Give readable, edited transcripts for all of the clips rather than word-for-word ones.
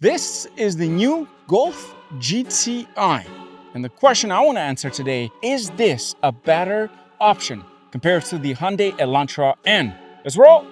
This is the new Golf GTI. And the question I want to answer today, is this a better option compared to the Hyundai Elantra N? Let's roll!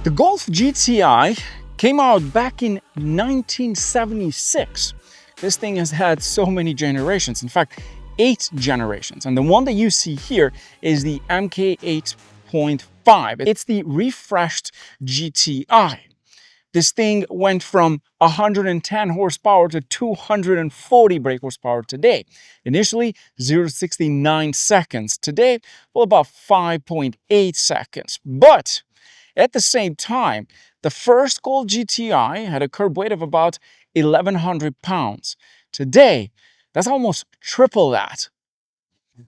The Golf GTI came out back in 1976. This thing has had so many generations, in fact, 8 generations. And the one that you see here is the MK 8.5. It's the refreshed GTI. This thing went from 110 horsepower to 240 brake horsepower today. Initially, 0 to 69 seconds. Today, well, about 5.8 seconds. But at the same time, the first Golf GTI had a curb weight of about 1,100 pounds. Today, that's almost triple that.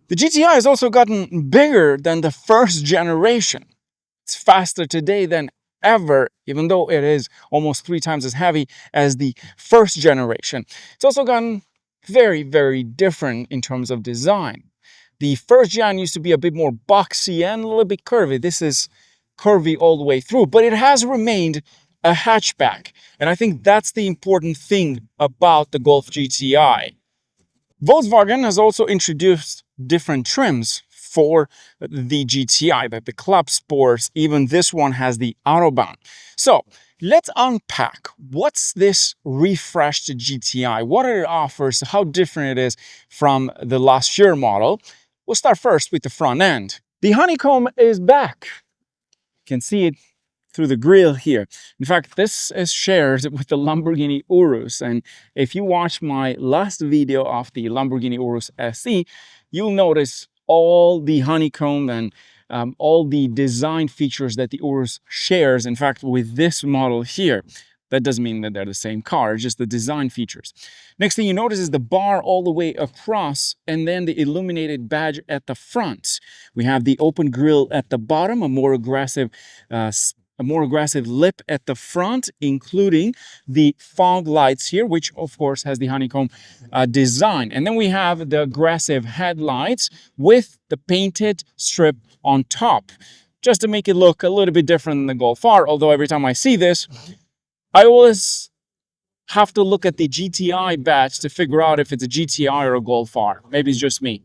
The GTI has also gotten bigger than the first generation. It's faster today than ever, even though it is almost 3 times as heavy as the first generation. It's also gotten very, very different in terms of design. The first gen used to be a bit more boxy and a little bit curvy. This is curvy all the way through, but it has remained a hatchback. And I think that's the important thing about the Golf GTI. Volkswagen has also introduced different trims for the GTI, like the Club Sports. Even this one has the Autobahn. So let's unpack what's this refreshed GTI, what it offers, how different it is from the last year model. We'll start first with the front end. The honeycomb is back. Can see it through the grille here. In fact, this is shared with the Lamborghini Urus. And if you watch my last video of the Lamborghini Urus SE, you'll notice all the honeycomb and all the design features that the Urus shares, in fact, with this model here. That doesn't mean that they're the same car, it's just the design features. Next thing you notice is the bar all the way across and then the illuminated badge at the front. We have the open grille at the bottom, a more aggressive lip at the front, including the fog lights here, which of course has the honeycomb design. And then we have the aggressive headlights with the painted strip on top, just to make it look a little bit different than the Golf R, although every time I see this, I always have to look at the GTI badge to figure out if it's a GTI or a Golf R. Maybe it's just me.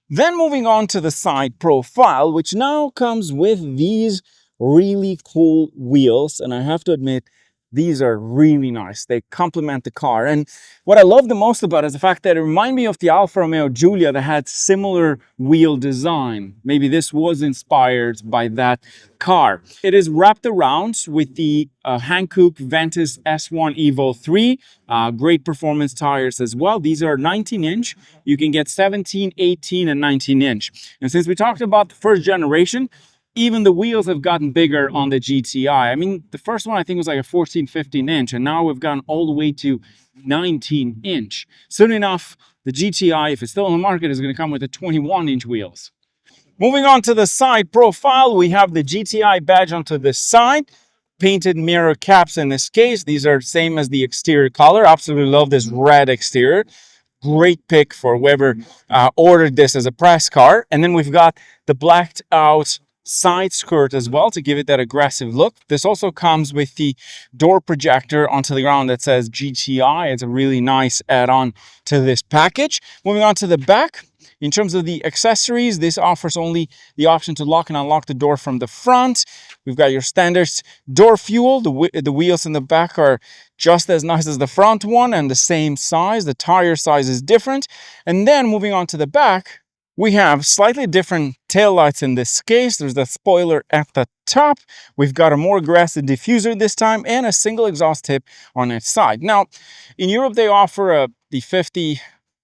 Then moving on to the side profile, which now comes with these really cool wheels. And I have to admit, these are really nice. They complement the car. And what I love the most about it is the fact that it reminds me of the Alfa Romeo Giulia that had similar wheel design. Maybe this was inspired by that car. It is wrapped around with the Hankook Ventus S1 Evo 3. Great performance tires as well. These are 19-inch. You can get 17, 18, and 19-inch. And since we talked about the first generation, even the wheels have gotten bigger on the GTI. I mean, the first one I think was like a 14, 15-inch, and now we've gone all the way to 19-inch. Soon enough, the GTI, if it's still on the market, is going to come with the 21-inch wheels. Moving on to the side profile, we have the GTI badge onto the side. Painted mirror caps in this case. These are same as the exterior color. Absolutely love this red exterior. Great pick for whoever ordered this as a press car. And then we've got the blacked out side skirt as well to give it that aggressive look. This also comes with the door projector onto the ground that says GTI. It's a really nice add-on to this package. Moving on to the back, in terms of the accessories, this offers only the option to lock and unlock the door from the front. We've got your standard door fuel. The wheels in the back are just as nice as the front one and the same size. The tire size is different. And then moving on to the back, we have slightly different taillights in this case. There's the spoiler at the top. We've got a more aggressive diffuser this time and a single exhaust tip on its side. Now, in Europe, they offer the 50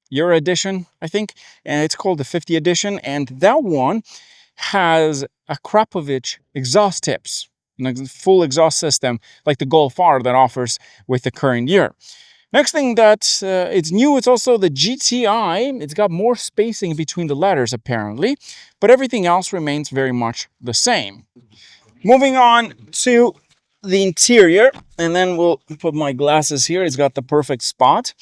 Euro edition, I think, and it's called the 50 edition. And that one has a Krapovich exhaust tips, a full exhaust system like the Golf R that offers with the current year. Next thing that it's new, it's also the GTI. It's got more spacing between the letters apparently, but everything else remains very much the same. Moving on to the interior, and then we'll put my glasses here. It's got the perfect spot.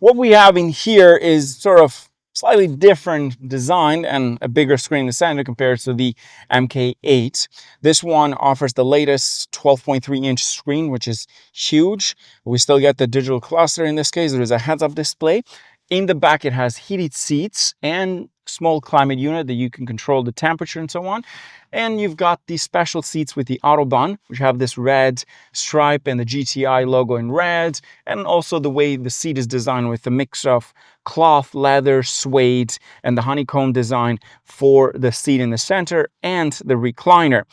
What we have in here is sort of slightly different design and a bigger screen in the center compared to the MK8. This one offers the latest 12.3-inch screen, which is huge. We still get the digital cluster in this case. There is a heads-up display. In the back, it has heated seats and small climate unit that you can control the temperature and so on. And you've got these special seats with the Autobahn, which have this red stripe and the GTI logo in red, and also the way the seat is designed with a mix of cloth, leather, suede, and the honeycomb design for the seat in the center and the recliner.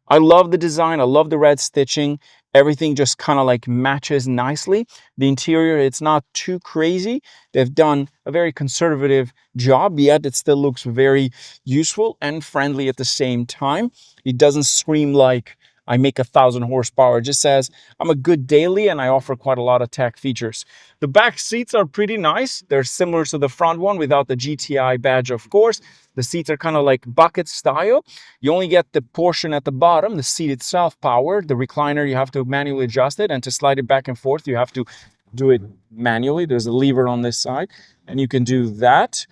I love the design. I love the red stitching. Everything just kind of like matches nicely. The interior, it's not too crazy. They've done a very conservative job, yet it still looks very useful and friendly at the same time. It doesn't scream like I make 1,000 horsepower. It just says I'm a good daily and I offer quite a lot of tech features. The back seats are pretty nice. They're similar to the front one without the GTI badge, of course. The seats are kind of like bucket style. You only get the portion at the bottom, the seat itself powered. The recliner, you have to manually adjust it, and to slide it back and forth, you have to do it manually. There's a lever on this side, and you can do that.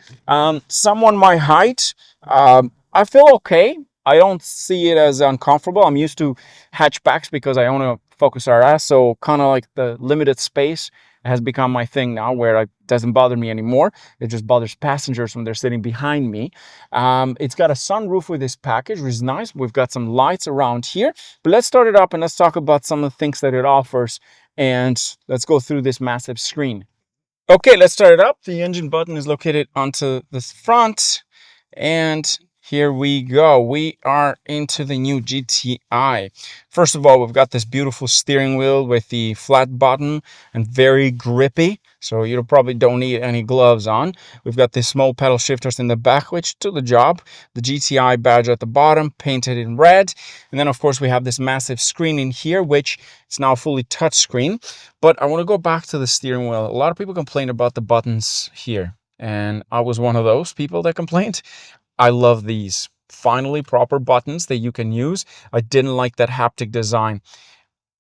Someone my height, I feel okay. I don't see it as uncomfortable. I'm used to hatchbacks because I own a Focus RS, so kind of like the limited space has become my thing now, where it doesn't bother me anymore. It just bothers passengers when they're sitting behind me. It's got a sunroof with this package, which is nice. We've got some lights around here, but let's start it up and let's talk about some of the things that it offers, and let's go through this massive screen. Okay, let's start it up. The engine button is located onto the front, and here we go. We are into the new GTI. First of all, we've got this beautiful steering wheel with the flat button and very grippy, so you probably don't need any gloves on. We've got these small pedal shifters in the back, which do the job. The GTI badge at the bottom, painted in red. And then, of course, we have this massive screen in here, which is now fully touchscreen. But I want to go back to the steering wheel. A lot of people complain about the buttons here, and I was one of those people that complained. I love these. Finally, proper buttons that you can use. I didn't like that haptic design.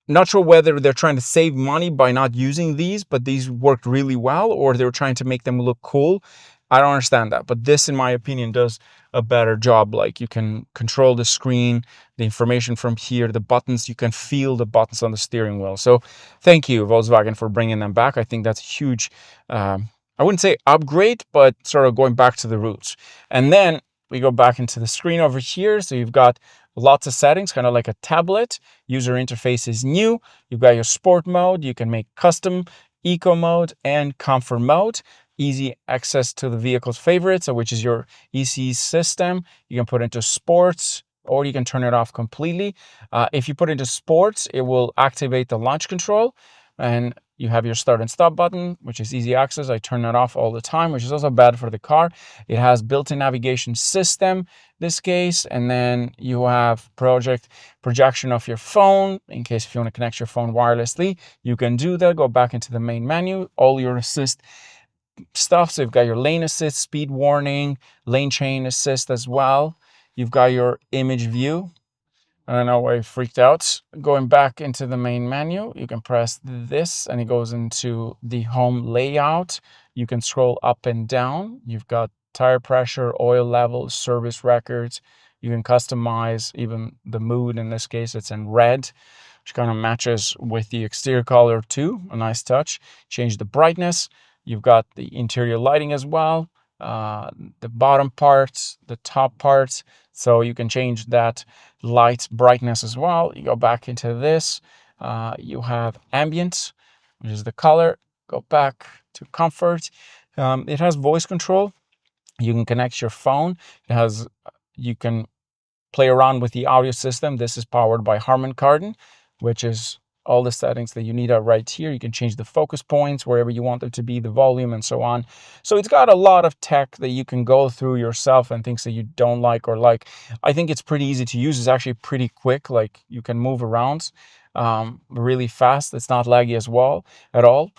Not sure whether they're trying to save money by not using these, but these worked really well, or they're trying to make them look cool. I don't understand that, but this, in my opinion, does a better job. Like, you can control the screen, the information from here, the buttons, you can feel the buttons on the steering wheel. So thank you, Volkswagen, for bringing them back. I think that's a huge, I wouldn't say upgrade, but sort of going back to the roots. And then we go back into the screen over here. So you've got lots of settings, kind of like a tablet. User interface is new. You've got your sport mode. You can make custom, eco mode, and comfort mode. Easy access to the vehicle's favorites, which is your ECU system. You can put into sports, or you can turn it off completely. If you put into sports, it will activate the launch control, and you have your start and stop button, which is easy access. I turn that off all the time, which is also bad for the car. It has built-in navigation system, this case, and then you have projection of your phone. In case if you want to connect your phone wirelessly, you can do that. Go back into the main menu, all your assist stuff. So you've got your lane assist, speed warning, lane chain assist as well. You've got your image view. I don't know why I freaked out. Going back into the main menu, you can press this and it goes into the home layout. You can scroll up and down. You've got tire pressure, oil level, service records. You can customize even the mood. In this case, it's in red, which kind of matches with the exterior color too. A nice touch. Change the brightness. You've got the interior lighting as well. The bottom parts, the top parts. So you can change that light brightness as well. You go back into this. You have ambient, which is the color. Go back to comfort. It has voice control. You can connect your phone. You can play around with the audio system. This is powered by Harman Kardon, which is all the settings that you need are right here. You can change the focus points wherever you want them to be, the volume and so on. So it's got a lot of tech that you can go through yourself, and things that you don't like or like. I think it's pretty easy to use. It's actually pretty quick. Like, you can move around. really fast. It's not laggy as well at all.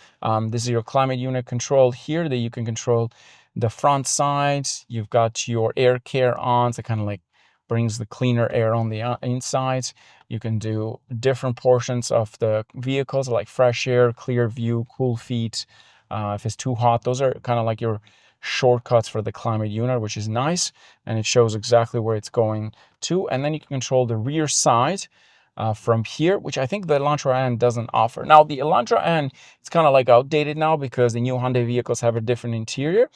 This is your climate unit control here that you can control the front sides. You've got your air care on, so kind of like brings the cleaner air on the insides. You can do different portions of the vehicles like fresh air, clear view, cool feet. If it's too hot, those are kind of like your shortcuts for the climate unit, which is nice, and it shows exactly where it's going to. And then you can control the rear side from here, which I think the Elantra N doesn't offer. Now the Elantra N, it's kind of like outdated now because the new Hyundai vehicles have a different interior.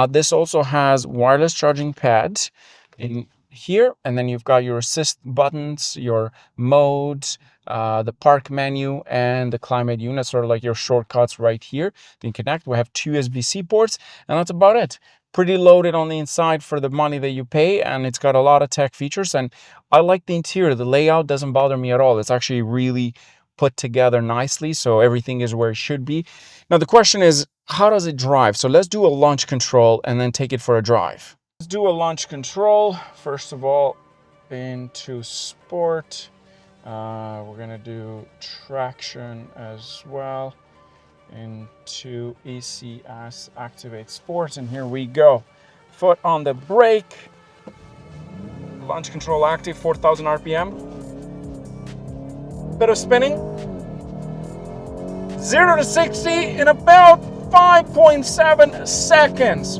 This also has wireless charging pads in here, and then you've got your assist buttons, your modes, the park menu, and the climate unit, sort of like your shortcuts right here. Then connect. We have 2 USB-C ports, and that's about it. Pretty loaded on the inside for the money that you pay, and it's got a lot of tech features, and I like the interior. The layout doesn't bother me at all. It's actually really put together nicely, so everything is where it should be. Now the question is, how does it drive? So let's do a launch control and then take it for a drive. Let's do a launch control. First of all, into sport. We're gonna do traction as well. Into ECS, activate sports, and here we go. Foot on the brake. Launch control active, 4,000 RPM. Bit of spinning. 0 to 60 in about 5.7 seconds.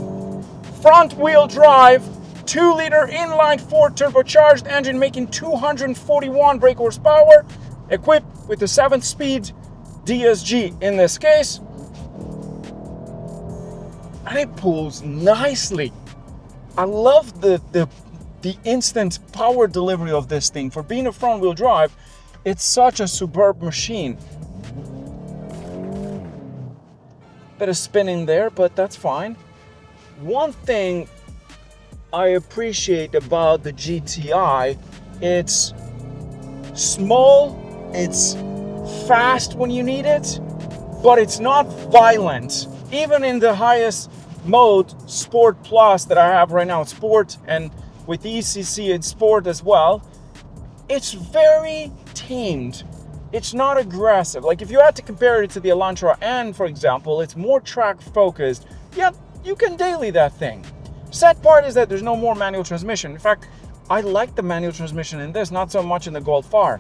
Front wheel drive, 2-liter inline 4 turbocharged engine making 241 brake horsepower, equipped with the 7-speed DSG in this case. And it pulls nicely. I love the instant power delivery of this thing. For being a front wheel drive, it's such a superb machine. Bit of spinning there, but that's fine. One thing I appreciate about the GTI, it's small, it's fast when you need it, but it's not violent. Even in the highest mode, Sport Plus, that I have right now, Sport, and with ECC and Sport as well, it's very tamed. It's not aggressive. Like if you had to compare it to the Elantra N, for example, it's more track focused. Yeah, you can daily that thing. Sad part is that there's no more manual transmission. In fact, I like the manual transmission in this, not so much in the Golf R.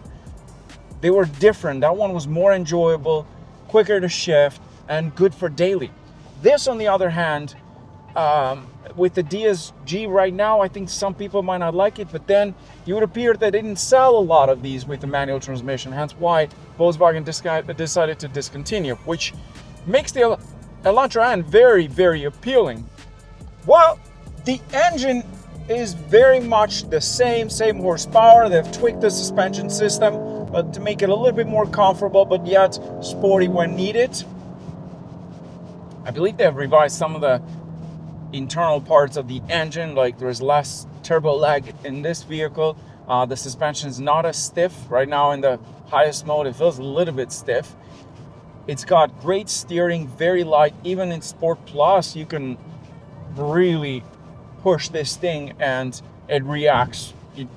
They were different. That one was more enjoyable, quicker to shift, and good for daily. This, on the other hand, with the DSG right now, I think some people might not like it, but then it would appear that they didn't sell a lot of these with the manual transmission, hence why Volkswagen decided to discontinue, which makes the Elantra N very, very appealing. Well, the engine is very much the same horsepower. They've tweaked the suspension system to make it a little bit more comfortable, but yet sporty when needed. I believe they have revised some of the internal parts of the engine, like there's less turbo lag in this vehicle. The suspension is not as stiff. Right now in the highest mode, it feels a little bit stiff. It's got great steering, very light. Even in Sport Plus, you can really push this thing and it reacts. You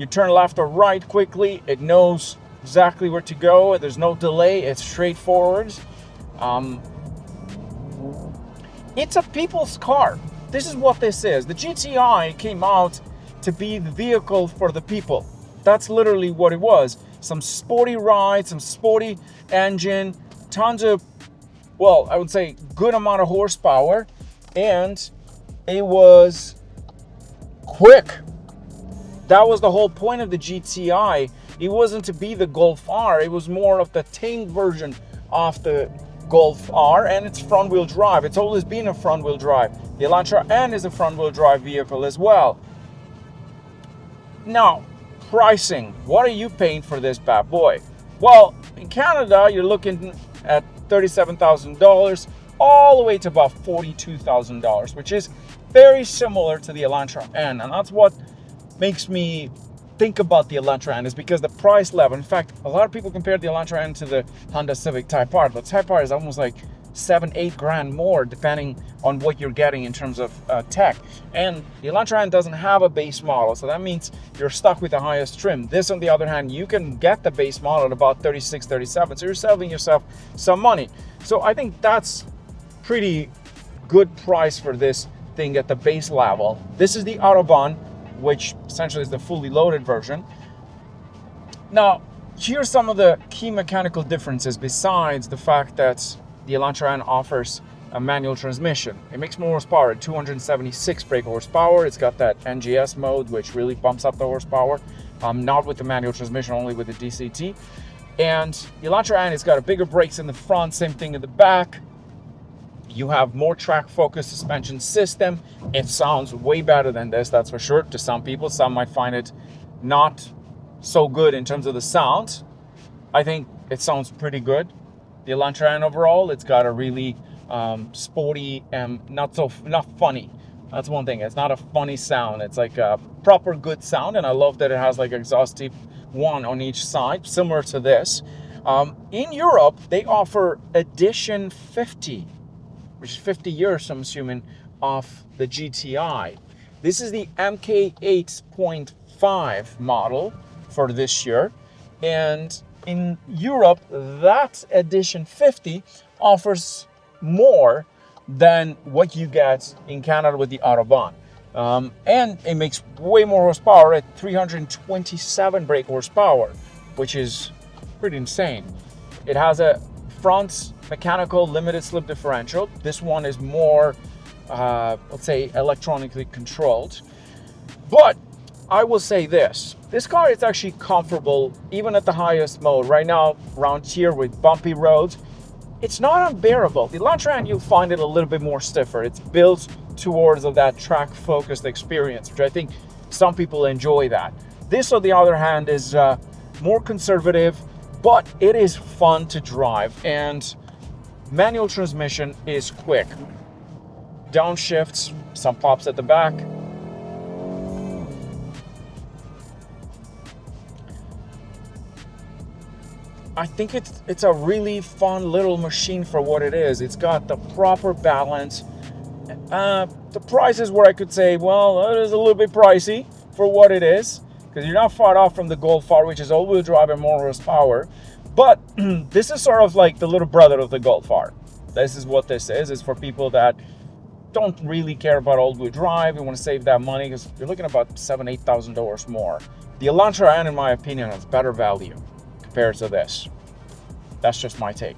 turn left or right quickly, it knows exactly where to go. There's no delay, it's straightforward. It's a people's car. This is what this is. The GTI came out to be the vehicle for the people. That's literally what it was. Some sporty ride, some sporty engine, tons of, well, I would say good amount of horsepower, and it was quick. That was the whole point of the GTI. It wasn't to be the Golf R, it was more of the tamed version of the Golf R, and it's front wheel drive. It's always been a front wheel drive. The Elantra N is a front wheel drive vehicle as well. Now, pricing. What are you paying for this bad boy? Well, in Canada, you're looking at $37,000 all the way to about $42,000, which is very similar to the Elantra N. And that's what makes me think about the Elantra N, is because the price level. In fact, a lot of people compare the Elantra N to the Honda Civic Type R, but Type R is almost like 7-8 grand more depending on what you're getting in terms of tech. And the Elantra N doesn't have a base model, so that means you're stuck with the highest trim. This, on the other hand, you can get the base model at about 36, 37, so you're saving yourself some money. So I think that's pretty good price for this thing at the base level. This is the Autobahn, which essentially is the fully loaded version. Now, here's some of the key mechanical differences besides the fact that the Elantra N offers a manual transmission. It makes more horsepower at 276 brake horsepower. It's got that NGS mode, which really bumps up the horsepower. Not with the manual transmission, only with the DCT. And the Elantra N has got a bigger brakes in the front, same thing in the back. You have more track-focused suspension system. It sounds way better than this, that's for sure, to some people. Some might find it not so good in terms of the sound. I think it sounds pretty good. The Elantra N overall, it's got a really sporty and not funny. That's one thing. It's not a funny sound. It's like a proper good sound, and I love that it has like exhaust tip one on each side, similar to this. In Europe, they offer Edition 50, which is 50 years, I'm assuming, of the GTI. This is the MK 8.5 model for this year. And in Europe, that Edition 50 offers more than what you get in Canada with the Autobahn. And it makes way more horsepower at 327 brake horsepower, which is pretty insane. It has a front mechanical limited slip differential. This one is more, let's say, electronically controlled. But I will say this car is actually comfortable even at the highest mode. Right now, around here with bumpy roads, it's not unbearable. The Elantra N, you'll find it a little bit more stiffer. It's built towards that track-focused experience, which I think some people enjoy that. This, on the other hand, is more conservative, but it is fun to drive, and manual transmission is quick. Downshifts, some pops at the back. I think it's a really fun little machine for what it is. It's got the proper balance. The price is where I could say, well, it is a little bit pricey for what it is, because you're not far off from the Golf R, which is all-wheel drive and more horsepower. But this is sort of like the little brother of the Golf R. This is what this is. It's for people that don't really care about all-wheel drive and want to save that money, because you're looking at about $7,000, $8,000 more. The Elantra N, in my opinion, has better value compared to this. That's just my take.